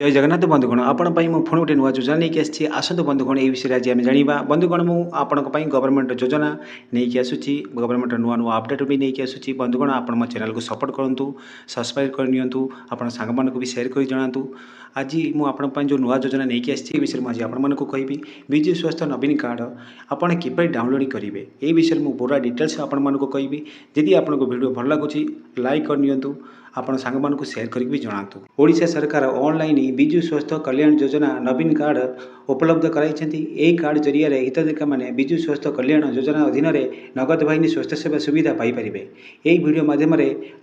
जय जगन्नाथ बंधुगण आपण मु पुणी गोटे नुआ योजना नहीं आसी आसतु बंधुगण ये विषय आज आम जाना बंधुगण मुझे गवर्नमेंट योजना नहीं आसूँ गवर्नमेंट नुआ नुआ अपडेट भी नहीं आसूँ बंधुगण आप चैनल को सपोर्ट करूँ सब्सक्राइब करनी आप सांग भी सेयार कर जनातु आज मुझे जो नुआ योजना नहीं आसी विषय मुझे आपको कहबी विजु स्वास्थ्य नवीन कार्ड आपड़ किपर डाउनलोड करेंगे ये विषय मुझे पूरा डिटेल्स आपको कहबी जदि आपको वीडियो भल लगुच लाइक करनी आपण सांग को सेयार कर भी जनातु ओडिशा सरकार ऑनलाइन विजु स्वास्थ्य कल्याण योजना नवीन कार्ड उपलब्ध कराई कार्ड जरिया हिताधिकारी मैंने विजु स्वास्थ्य कल्याण योजना अधीन नगद बाहिनी स्वास्थ्य सेवा सुविधा पाइपर यही वीडियो माध्यम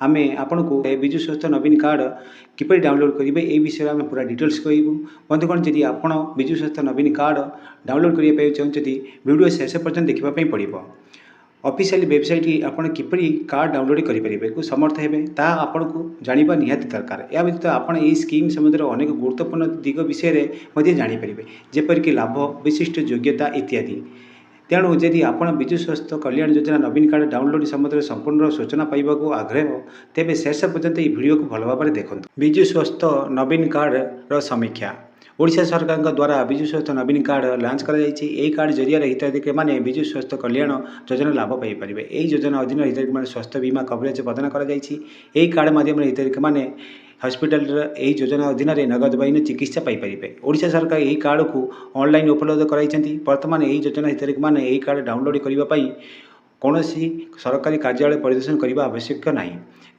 आम आपण को विजु स्वास्थ्य नवीन कार्ड किपर डाउनलोड करेंगे ये विषय में पूरा डिटेल्स कहूँ बंधुगण जदि आप विजु स्वास्थ्य नवीन कार्ड डाउनलोड करने चाहते वीडियो शेष पर्यटन देखापी पड़ो ऑफिशियल वेबसाइट आपड़ किपर कार्ड डाउनलोड करेंगे को समर्थ हे आपन को जाना निहाती दरकार या व्यतीत आपड़ ये स्कीम संबंध में अनेक गुरुत्वपूर्ण दिग विषय में जानीपर जेपरिक लाभ विशिष्ट योग्यता इत्यादि तेणु जदि आप विजु स्वास्थ्य कल्याण योजना नवीन कार्ड डाउनलोड संबंध में संपूर्ण सूचना पाइबा आग्रह तेज शेष पर्यंत ये वीडियो को भल भाव देखो विजु स्वास्थ्य नवीन कार्ड समीक्षा ओडिशा सरकार द्वारा विजु स्वास्थ्य नवीन कार्ड लॉन्च कर कार्ड जरिया हिताधिकारी मैंने विजु स्वास्थ्य कल्याण योजना लाभ पाइपर यही योजना अधीन हिताधिकारी मैंने स्वास्थ्य बीमा कवरेज प्रदान कर कार्ड माध्यम हिताधिकारी मैंने हॉस्पिटल यही योजना अधीन नगद बाहिनी चिकित्सा पाइपर ओडिशा सरकार यही कार्ड को ऑनलाइन उपलब्ध कराई बर्तमान यही योजना हिताधिकारी मैंने यही कार्ड डाउनलोड करने कौन सरकारी कार्यालय परिदर्शन करने आवश्यक ना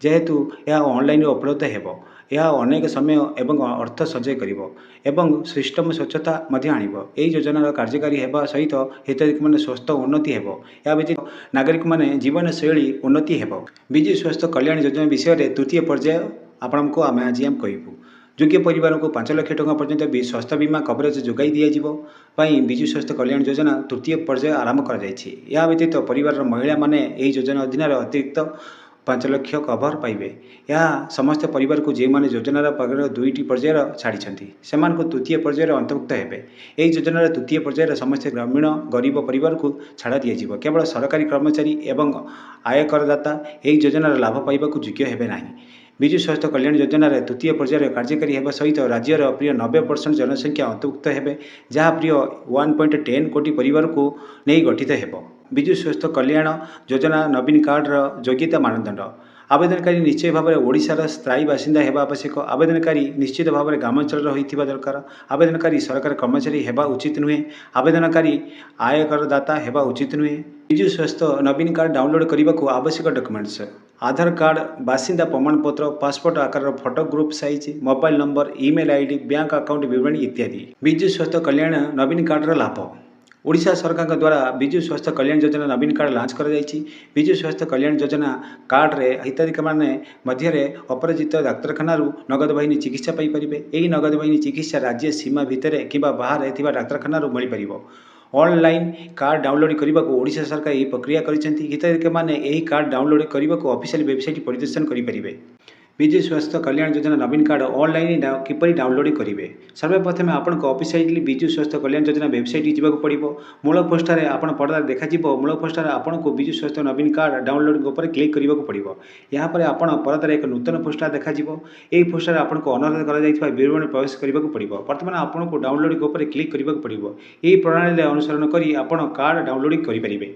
जेहेतु यह ऑनलाइन उपलब्ध हो यह अनेक समय एवं अर्थ सजय कर सिस्टम स्वच्छता आणव यही योजनार कार्यकारी होगा सहित हिताधिकारी मैंने स्वास्थ्य उन्नति हो या व्यतीत नागरिक मैंने जीवन शैली उन्नति हो विजु स्वास्थ्य कल्याण योजना विषय तृतीय पर्याय आपण को आम आज कहूँ योग्य परिवार को 5 लाख टंका पर्यंत स्वास्थ्य बीमा कवरेज जोगाई दिजाई विजु स्वास्थ्य कल्याण योजना तृतीय पर्याय आरंभ कर व्यतीत परिवार महिला माने यही योजना अधीन अतिरिक्त 5 लाख कभर पाइबे या समस्त परिवार को जो मैंने योजनार दुईटी पर्यायर छाड़ी से तृतीय पर्यायर अंतर्भुक्त हे यही योजनार तृतीय पर्यायर समस्त ग्रामीण गरीब परिवार को छाड़ा दिज्व केवल सरकारी कर्मचारी एवं आयकरदाता यही योजनार लाभ पाइबा योग्य हे ना विजु स्वास्थ्य कल्याण योजनार तृतीय पर्यायर कार्यकारी होगा सहित राज्यर प्रिय 90% जनसंख्या अंतर्भुक्त हे जहाँ प्रिय 1.10 कोटी परिवार को नहीं गठित हो विजु स्वास्थ्य कल्याण योजना नवीन कार्डर योग्यता मानदंड आवेदनकारी निश्चय भाव में ओडिशार स्थायी बासिंदा होगा आवश्यक आवेदनकारी निश्चित भाव में ग्रामांचल होता दरकार आवेदनकारी सरकारी कर्मचारी होगा उचित नुहे आवेदनकारी आयकरदाता होगा उचित नुहे विजु स्वास्थ्य नवीन कार्ड डाउनलोड करने को आवश्यक डॉक्यूमेंट्स आधार कार्ड बासिंदा प्रमाणपत्र पासपोर्ट आकार photo group size mobile number email ID bank account विवरणी इत्यादि विजु स्वास्थ्य कल्याण नवीन कार्डर लाभ ओडिशा सरकार द्वारा विजु स्वास्थ्य कल्याण योजना नवीन कार्ड लॉन्च कर विजु स्वास्थ्य कल्याण योजना कार्ड रे हिताधिकारी माने मध्य अपराजित डाक्तखाना नगद बाहिनी चिकित्सा पाइपर यही नगद बाहिनी चिकित्सा राज्य सीमा भितर कि बाहर डाक्तखाना मिल पार ऑनलाइन कार्ड डाउनलोड करने को ओडिशा सरकार यही प्रक्रिया हिताधिकारी मैंने यही कार्ड डाउनलोड करने को ऑफिशियल वेबसाइट परिदर्शन करेंगे विजु स्वास्थ्य कल्याण योजना नवीन कार्ड ऑनलाइन किपर डाउनलोड करेंगे सर्वप्रथम आपको ऑफिशियली विजु स्वास्थ्य कल्याण योजना वेबसाइट जावाक पड़ो मूल पोस्टर आप पर्दा देखा मूल पोस्टर आपको विजु स्वास्थ्य नवीन कार्ड डाउनलोड उपर क्लिक करने को पड़ो यहाँ पर आप पर्दार एक नूतन पोस्टर देखा यही पोस्टर आपको अनुरोध कर विवरण प्रवेश करने को पड़ो बर्तमान आपको डाउनलोड उपर क्लिक करने को पड़ो यही प्रणाली अनुसरण कर कार्ड डाउनलोड करेंगे।